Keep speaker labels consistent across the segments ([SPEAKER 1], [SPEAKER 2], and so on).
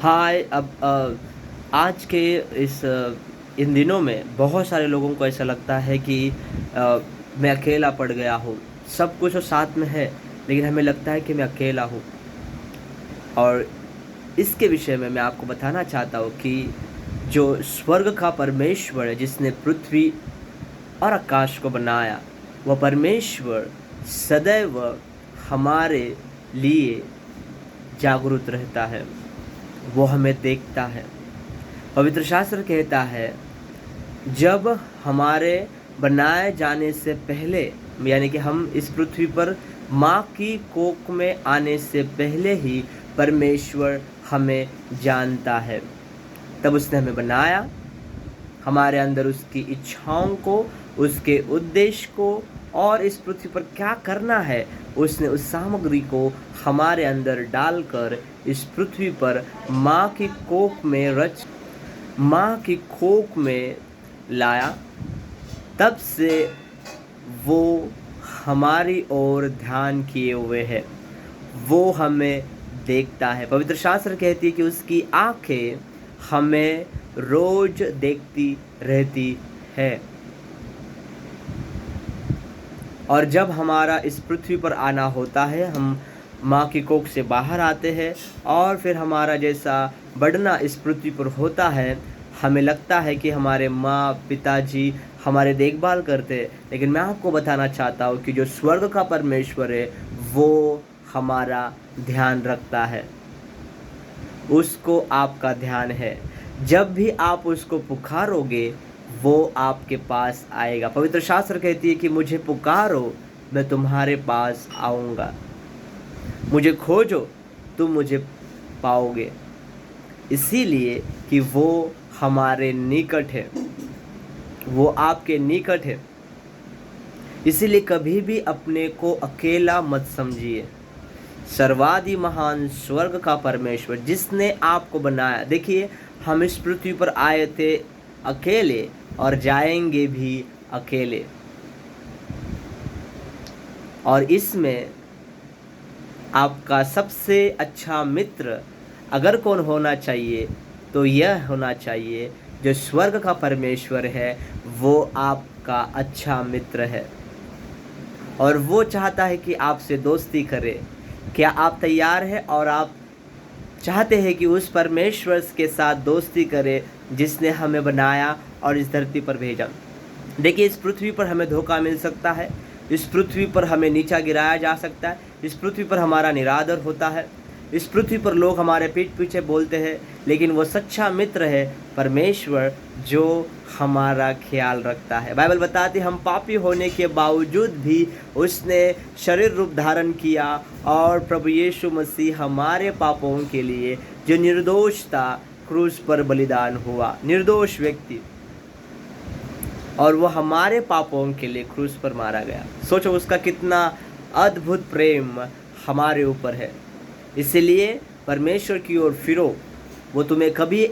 [SPEAKER 1] हाय अब आज के इस इन दिनों में बहुत सारे लोगों को ऐसा लगता है कि मैं अकेला पड़ गया हूँ। सब कुछ तो साथ में है, लेकिन हमें लगता है कि मैं अकेला हूँ। और इसके विषय में मैं आपको बताना चाहता हूँ कि जो स्वर्ग का परमेश्वर है, जिसने पृथ्वी और आकाश को बनाया, वह परमेश्वर सदैव हमारे लिए जागरूक रहता है। वो हमें देखता है। पवित्र शास्त्र कहता है, जब हमारे बनाए जाने से पहले, यानी कि हम इस पृथ्वी पर माँ की कोख में आने से पहले ही परमेश्वर हमें जानता है। तब उसने हमें बनाया, हमारे अंदर उसकी इच्छाओं को, उसके उद्देश्य को और इस पृथ्वी पर क्या करना है, उसने उस सामग्री को हमारे अंदर डालकर इस पृथ्वी पर माँ की कोख में लाया। तब से वो हमारी ओर ध्यान किए हुए है। वो हमें देखता है। पवित्र शास्त्र कहती है कि उसकी आंखें हमें रोज देखती रहती है। और जब हमारा इस पृथ्वी पर आना होता है, हम माँ की कोख से बाहर आते हैं और फिर हमारा जैसा बढ़ना इस पृथ्वी पर होता है, हमें लगता है कि हमारे माँ पिताजी हमारे देखभाल करते हैं। लेकिन मैं आपको बताना चाहता हूँ कि जो स्वर्ग का परमेश्वर है, वो हमारा ध्यान रखता है। उसको आपका ध्यान है। जब भी आप उसको पुकारोगे, वो आपके पास आएगा। पवित्र शास्त्र कहती है कि मुझे पुकारो, मैं तुम्हारे पास आऊँगा। मुझे खोजो, तुम मुझे पाओगे। इसीलिए कि वो हमारे निकट है, वो आपके निकट है। इसीलिए कभी भी अपने को अकेला मत समझिए। सर्वादि महान स्वर्ग का परमेश्वर, जिसने आपको बनाया, देखिए हम इस पृथ्वी पर आए थे अकेले और जाएंगे भी अकेले। और इसमें आपका सबसे अच्छा मित्र अगर कौन होना चाहिए, तो यह होना चाहिए जो स्वर्ग का परमेश्वर है, वो आपका अच्छा मित्र है। और वो चाहता है कि आपसे दोस्ती करे। क्या आप तैयार हैं और आप चाहते हैं कि उस परमेश्वर के साथ दोस्ती करें, जिसने हमें बनाया और इस धरती पर भेजा? देखिए, इस पृथ्वी पर हमें धोखा मिल सकता है, इस पृथ्वी पर हमें नीचा गिराया जा सकता है, इस पृथ्वी पर हमारा निरादर होता है, इस पृथ्वी पर लोग हमारे पीठ पीछे बोलते हैं। लेकिन वो सच्चा मित्र है परमेश्वर, जो हमारा ख्याल रखता है। बाइबल बताती है, हम पापी होने के बावजूद भी उसने शरीर रूप धारण किया और प्रभु यीशु मसीह हमारे पापों के लिए, जो निर्दोष था, क्रूस पर बलिदान हुआ। निर्दोष व्यक्ति, और वो हमारे पापों के लिए क्रूस पर मारा गया। सोचो उसका कितना अद्भुत प्रेम हमारे ऊपर है। इसलिए परमेश्वर की ओर फिरो। वो तुम्हें कभी,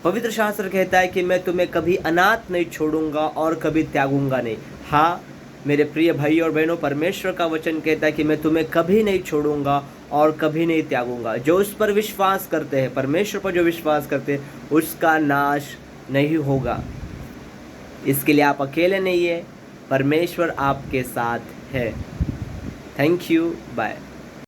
[SPEAKER 1] पवित्र शास्त्र कहता है कि मैं तुम्हें कभी अनाथ नहीं छोड़ूंगा और कभी त्यागूंगा नहीं। हाँ मेरे प्रिय भाई और बहनों, परमेश्वर का वचन कहता है कि मैं तुम्हें कभी नहीं छोड़ूंगा और कभी नहीं त्यागूंगा। जो उस पर विश्वास करते हैं, परमेश्वर पर जो विश्वास करते हैं, उसका नाश नहीं होगा। इसके लिए आप अकेले नहीं है, परमेश्वर आपके साथ है। Thank you, bye.